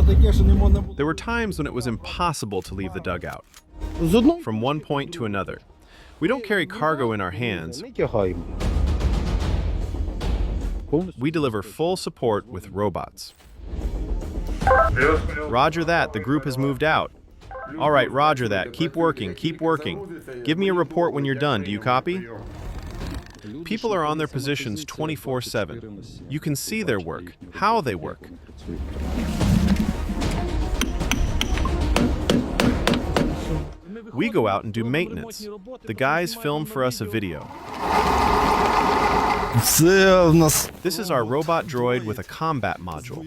There were times when it was impossible to leave the dugout, from one point to another. We don't carry cargo in our hands. We deliver full support with robots. Roger that, the group has moved out. All right, roger that. Keep working, keep working. Give me a report when you're done, do you copy? People are on their positions 24/7. You can see their work, how they work. We go out and do maintenance. The guys film for us a video. This is our robot droid with a combat module.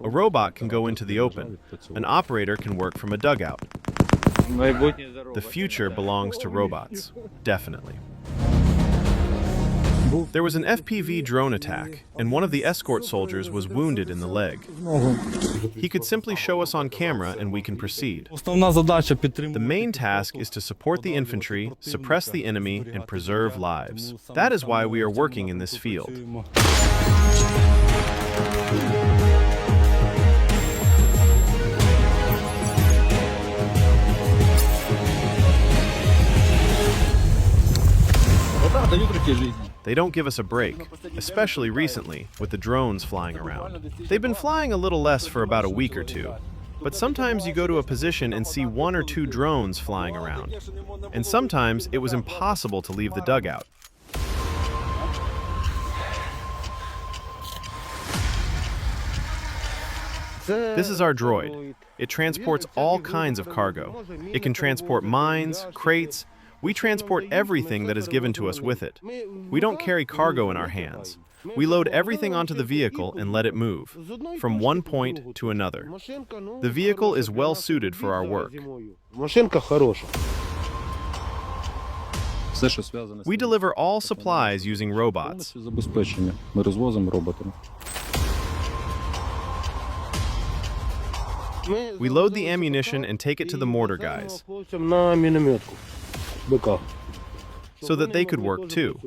A robot can go into the open. An operator can work from a dugout. The future belongs to robots, definitely. There was an FPV drone attack, and one of the escort soldiers was wounded in the leg. He could simply show us on camera and we can proceed. The main task is to support the infantry, suppress the enemy, and preserve lives. That is why we are working in this field. They don't give us a break, especially recently with the drones flying around. They've been flying a little less for about a week or two, but sometimes you go to a position and see 1 or 2 drones flying around. And sometimes it was impossible to leave the dugout. This is our droid. It transports all kinds of cargo. It can transport mines, crates. We transport everything that is given to us with it. We don't carry cargo in our hands. We load everything onto the vehicle and let it move, from one point to another. The vehicle is well suited for our work. We deliver all supplies using robots. We load the ammunition and take it to the mortar guys, so that they could work too.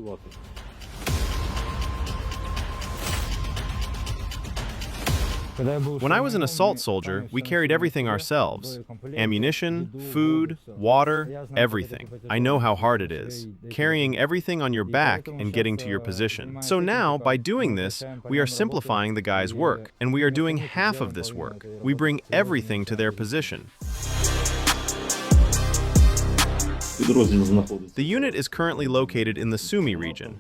When I was an assault soldier, we carried everything ourselves. Ammunition, food, water, everything. I know how hard it is, carrying everything on your back and getting to your position. So now, by doing this, we are simplifying the guys' work, and we are doing half of this work. We bring everything to their position. The unit is currently located in the Sumy region.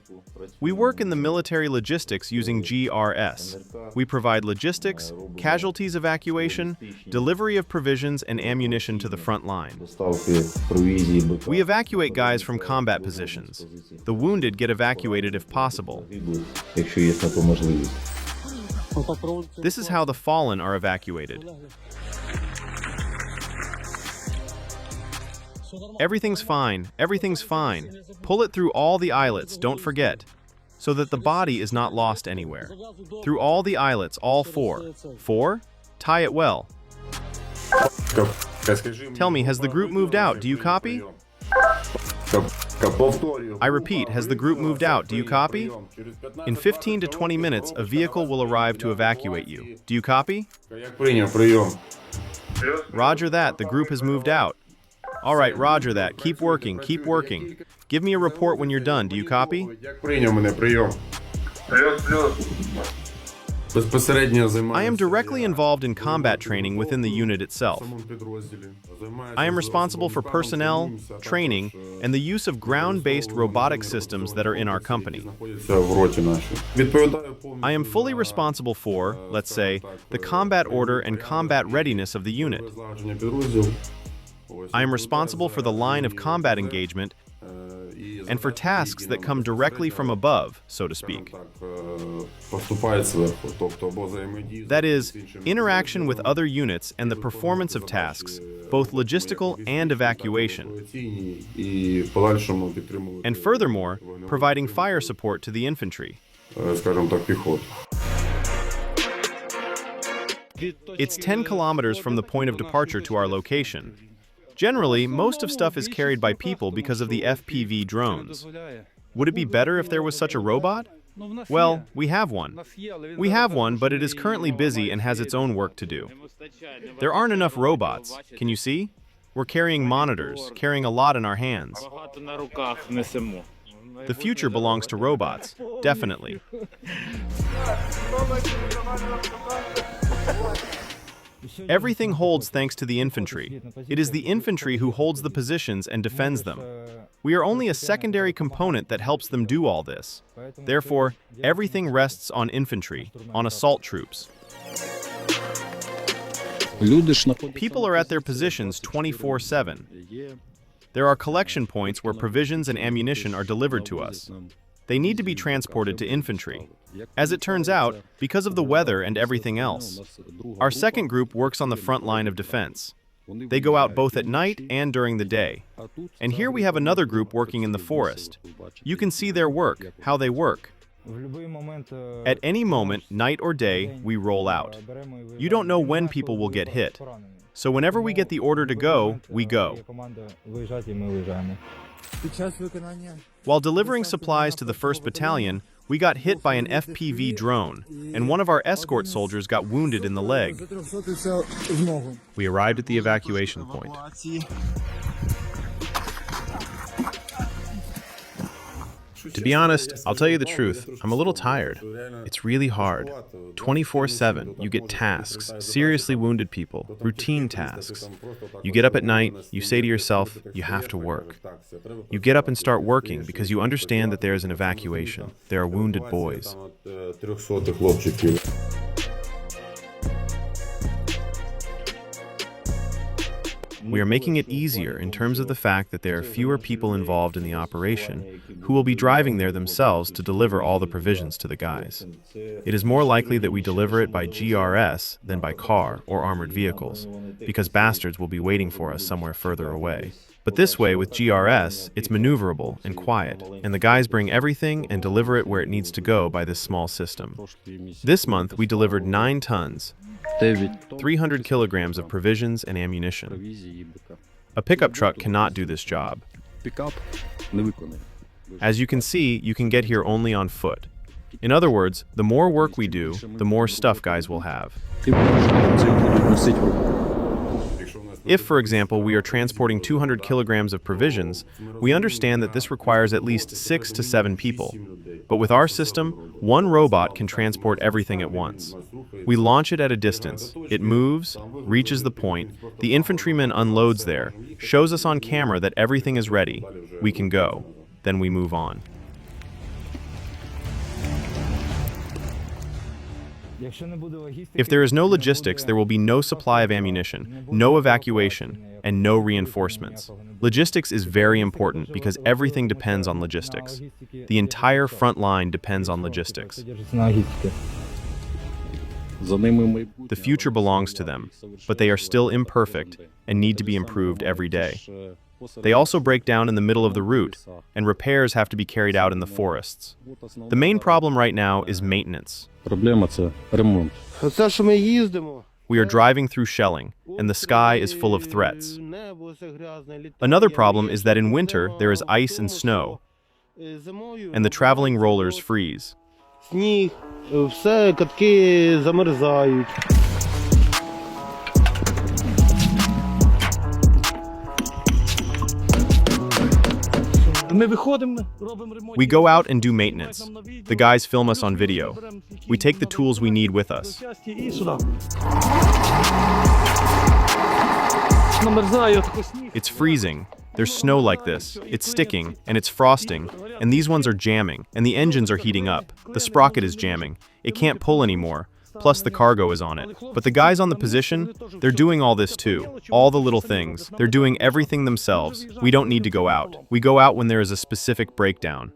We work in the military logistics using GRS. We provide logistics, casualties evacuation, delivery of provisions and ammunition to the front line. We evacuate guys from combat positions. The wounded get evacuated if possible. This is how the fallen are evacuated. Everything's fine, everything's fine. Pull it through all the eyelets, don't forget, so that the body is not lost anywhere. Through all the eyelets, all 4. 4? Tie it well. Tell me, has the group moved out? Do you copy? I repeat, has the group moved out? Do you copy? In 15 to 20 minutes, a vehicle will arrive to evacuate you. Do you copy? Roger that, the group has moved out. All right, roger that. Keep working, keep working. Give me a report when you're done. Do you copy? I am directly involved in combat training within the unit itself. I am responsible for personnel, training, and the use of ground-based robotic systems that are in our company. I am fully responsible for, let's say, the combat order and combat readiness of the unit. I am responsible for the line of combat engagement and for tasks that come directly from above, so to speak. That is, interaction with other units and the performance of tasks, both logistical and evacuation. And furthermore, providing fire support to the infantry. It's 10 kilometers from the point of departure to our location. Generally, most of stuff is carried by people because of the FPV drones. Would it be better if there was such a robot? Well, we have one. We have one, but it is currently busy and has its own work to do. There aren't enough robots. Can you see? We're carrying monitors, carrying a lot in our hands. The future belongs to robots, definitely. Everything holds thanks to the infantry. It is the infantry who holds the positions and defends them. We are only a secondary component that helps them do all this. Therefore, everything rests on infantry, on assault troops. People are at their positions 24/7. There are collection points where provisions and ammunition are delivered to us. They need to be transported to infantry. As it turns out, because of the weather and everything else, our second group works on the front line of defense. They go out both at night and during the day. And here we have another group working in the forest. You can see their work, how they work. At any moment, night or day, we roll out. You don't know when people will get hit. So whenever we get the order to go, we go. While delivering supplies to the 1st Battalion, we got hit by an FPV drone, and one of our escort soldiers got wounded in the leg. We arrived at the evacuation point. To be honest, I'll tell you the truth, I'm a little tired. It's really hard. 24/7, you get tasks, seriously wounded people, routine tasks. You get up at night, you say to yourself, you have to work. You get up and start working because you understand that there is an evacuation. There are wounded boys. We are making it easier in terms of the fact that there are fewer people involved in the operation who will be driving there themselves to deliver all the provisions to the guys. It is more likely that we deliver it by GRS than by car or armored vehicles, because bastards will be waiting for us somewhere further away. But this way, with GRS, it's maneuverable and quiet, and the guys bring everything and deliver it where it needs to go by this small system. This month, we delivered 9 tons, 300 kilograms of provisions and ammunition. A pickup truck cannot do this job. As you can see, you can get here only on foot. In other words, the more work we do, the more stuff guys will have. If, for example, we are transporting 200 kilograms of provisions, we understand that this requires at least 6 to 7 people. But with our system, one robot can transport everything at once. We launch it at a distance. It moves, reaches the point, the infantryman unloads there, shows us on camera that everything is ready. We can go. Then we move on. If there is no logistics, there will be no supply of ammunition, no evacuation, and no reinforcements. Logistics is very important because everything depends on logistics. The entire front line depends on logistics. The future belongs to them, but they are still imperfect and need to be improved every day. They also break down in the middle of the route, and repairs have to be carried out in the forests. The main problem right now is maintenance. We are driving through shelling, and the sky is full of threats. Another problem is that in winter there is ice and snow, and the traveling rollers freeze. We go out and do maintenance. The guys film us on video. We take the tools we need with us. It's freezing. There's snow like this. It's sticking, and it's frosting, and these ones are jamming, and the engines are heating up. The sprocket is jamming. It can't pull anymore. Plus the cargo is on it. But the guys on the position, they're doing all this too. All the little things. They're doing everything themselves. We don't need to go out. We go out when there is a specific breakdown.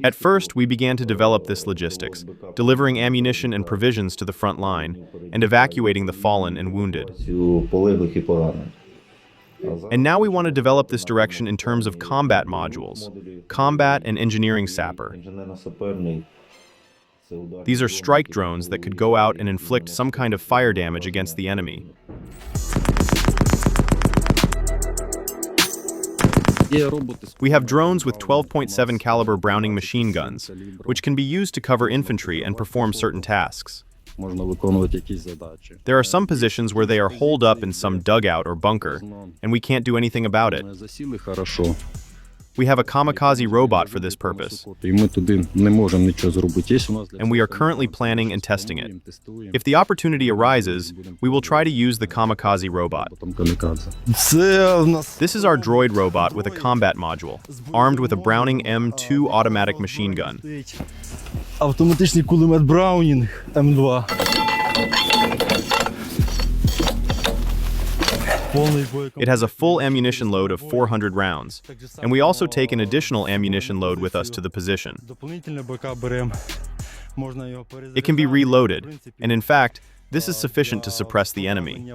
At first, we began to develop this logistics, delivering ammunition and provisions to the front line, and evacuating the fallen and wounded. And now we want to develop this direction in terms of combat modules, combat and engineering sapper. These are strike drones that could go out and inflict some kind of fire damage against the enemy. We have drones with 12.7 caliber Browning machine guns, which can be used to cover infantry and perform certain tasks. There are some positions where they are holed up in some dugout or bunker, and we can't do anything about it. We have a kamikaze robot for this purpose, and we are currently planning and testing it. If the opportunity arises, we will try to use the kamikaze robot. This is our droid robot with a combat module, armed with a Browning M2 automatic machine gun. Автоматичний кулемет Браунінг М2. It has a full ammunition load of 400 rounds, and we also take an additional ammunition load with us to the position. It can be reloaded, and in fact, this is sufficient to suppress the enemy.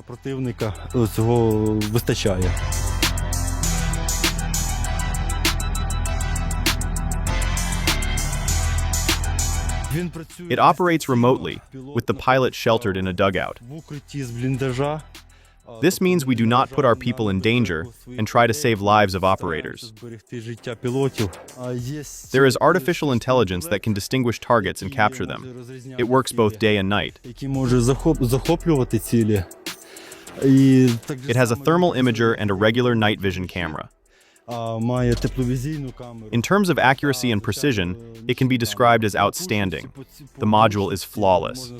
It operates remotely, with the pilot sheltered in a dugout. This means we do not put our people in danger and try to save lives of operators. There is artificial intelligence that can distinguish targets and capture them. It works both day and night. It has a thermal imager and a regular night vision camera. In terms of accuracy and precision, it can be described as outstanding. The module is flawless.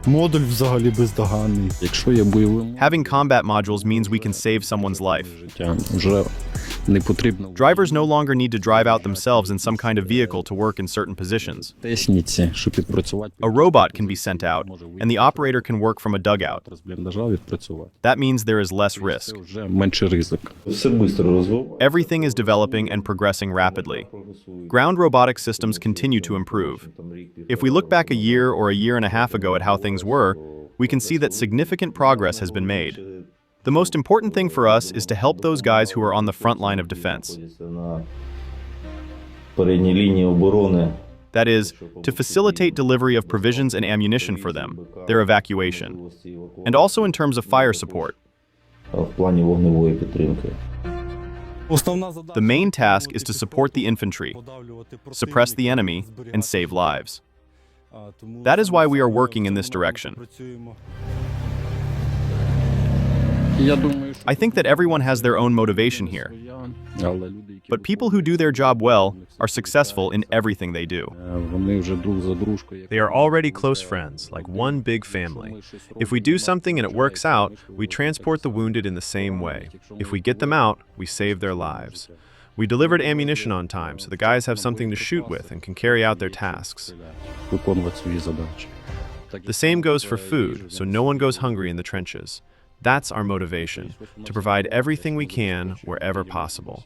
Having combat modules means we can save someone's life. Drivers no longer need to drive out themselves in some kind of vehicle to work in certain positions. A robot can be sent out, and the operator can work from a dugout. That means there is less risk. Everything is developing and progressing rapidly. Ground robotic systems continue to improve. If we look back a year or a year and a half ago at how things were, we can see that significant progress has been made. The most important thing for us is to help those guys who are on the front line of defense. That is, to facilitate delivery of provisions and ammunition for them, their evacuation, and also in terms of fire support. The main task is to support the infantry, suppress the enemy, and save lives. That is why we are working in this direction. I think that everyone has their own motivation here. But people who do their job well are successful in everything they do. They are already close friends, like one big family. If we do something and it works out, we transport the wounded in the same way. If we get them out, we save their lives. We delivered ammunition on time, so the guys have something to shoot with and can carry out their tasks. The same goes for food, so no one goes hungry in the trenches. That's our motivation, to provide everything we can wherever possible.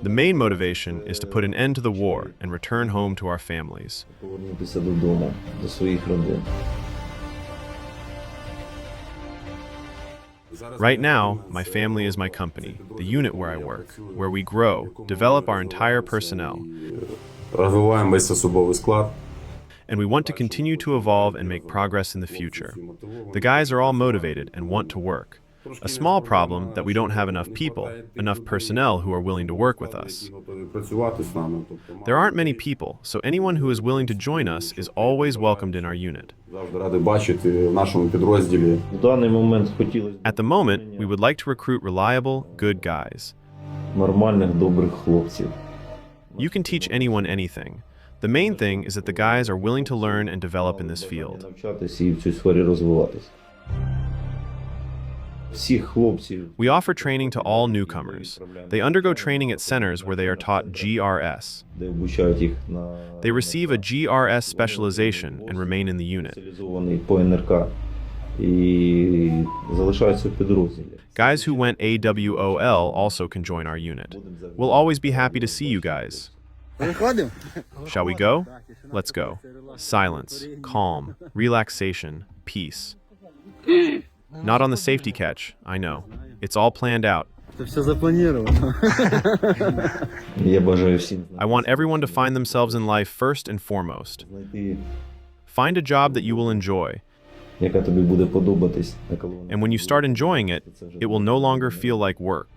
The main motivation is to put an end to the war and return home to our families. Right now, my family is my company, the unit where I work, where we grow, develop our entire personnel. And we want to continue to evolve and make progress in the future. The guys are all motivated and want to work. A small problem that we don't have enough people, enough personnel who are willing to work with us. There aren't many people, so anyone who is willing to join us is always welcomed in our unit. At the moment, we would like to recruit reliable, good guys. You can teach anyone anything. The main thing is that the guys are willing to learn and develop in this field. We offer training to all newcomers. They undergo training at centers where they are taught GRS. They receive a GRS specialization and remain in the unit. Guys who went AWOL also can join our unit. We'll always be happy to see you guys. Shall we go? Let's go. Silence, calm, relaxation, peace. Not on the safety catch, I know. It's all planned out. I want everyone to find themselves in life first and foremost. Find a job that you will enjoy. яка тобі буде подобатись. And when you start enjoying it, it will no longer feel like work.